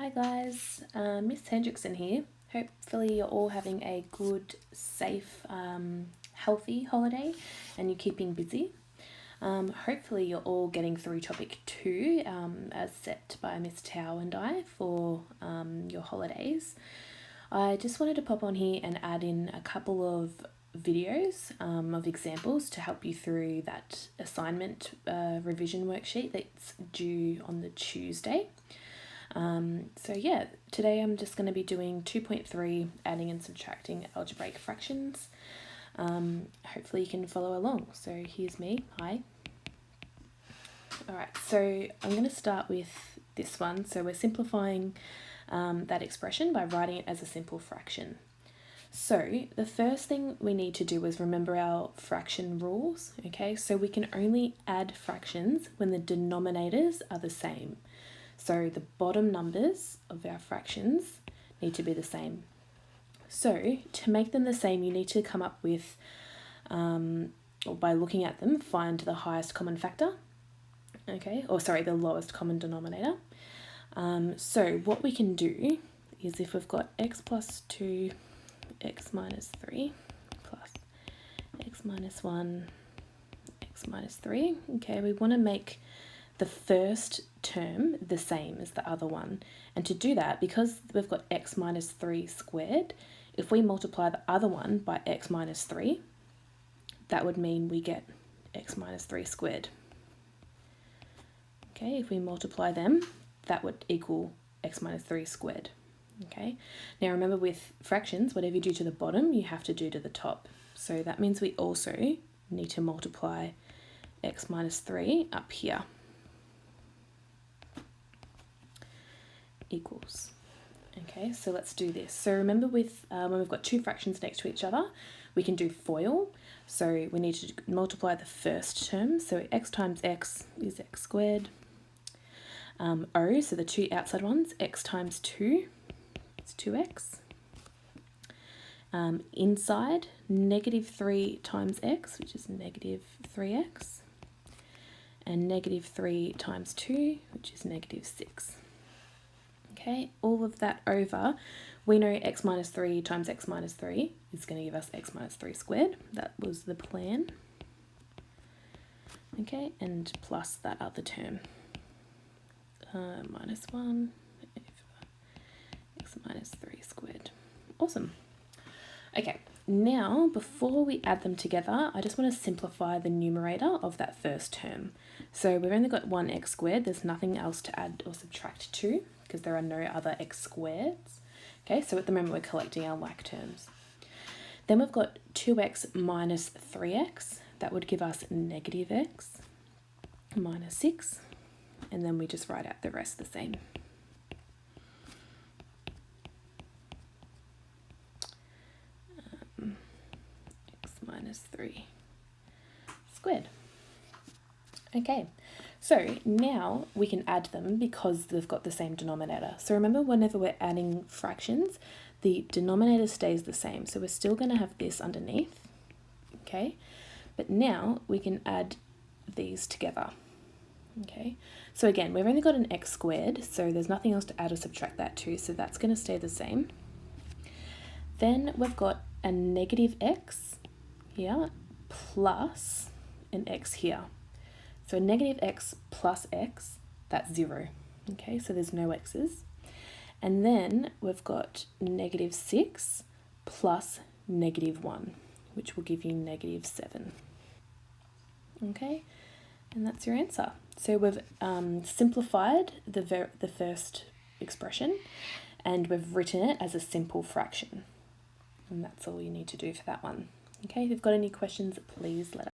Hi guys, Miss Hendrickson here. Hopefully you're all having a good, safe, healthy holiday and you're keeping busy. Hopefully you're all getting through topic 2 as set by Miss Tao and I for your holidays. I just wanted to pop on here and add in a couple of videos of examples to help you through that assignment revision worksheet that's due on the Tuesday. So yeah, today I'm just going to be doing 2.3 adding and subtracting algebraic fractions. Hopefully you can follow along. So here's me. Hi. Alright, so I'm going to start with this one. So we're simplifying that expression by writing it as a simple fraction. So the first thing we need to do is remember our fraction rules. Okay, so we can only add fractions when the denominators are the same. So the bottom numbers of our fractions need to be the same. So to make them the same, you need to come up with, or by looking at them, find the highest common factor. Okay, or sorry, the lowest common denominator. So what we can do is if we've got x plus 2, x minus 3, plus x minus 1, x minus 3. Okay, we want to make the first term the same as the other one. And to do that, because we've got x minus 3 squared, if we multiply the other one by x minus 3, that would mean we get x minus 3 squared. Okay, if we multiply them, that would equal x minus 3 squared. Okay, now remember with fractions, whatever you do to the bottom, you have to do to the top. So that means we also need to multiply x minus 3 up here. Equals. Okay, so let's do this. So remember with when we've got two fractions next to each other, we can do FOIL. So we need to multiply the first term. So x times x is x squared. O, so the two outside ones, x times 2 is 2x. Inside, negative 3 times x, which is negative 3x. And negative 3 times 2, which is negative 6. Okay, all of that over, we know x minus 3 times x minus 3 is going to give us x minus 3 squared. That was the plan. Okay, and plus that other term. Minus 1 x minus 3 squared. Awesome. Okay, now before we add them together, I just want to simplify the numerator of that first term. So we've only got 1x squared, there's nothing else to add or subtract to, because there are no other x squareds. Okay, so at the moment we're collecting our like terms. Then we've got 2x minus 3x. That would give us negative x minus 6. And then we just write out the rest the same. X minus 3 squared. Okay, so now we can add them because they've got the same denominator. So remember, whenever we're adding fractions, the denominator stays the same. So we're still going to have this underneath, okay? But now we can add these together, okay? So again, we've only got an x squared, so there's nothing else to add or subtract that to, so that's going to stay the same. Then we've got a negative x here plus an x here. So negative x plus x, that's 0. Okay, so there's no x's. And then we've got negative 6 plus negative 1, which will give you negative 7. Okay, and that's your answer. So we've simplified the first expression and we've written it as a simple fraction. And that's all you need to do for that one. Okay, if you've got any questions, please let us know.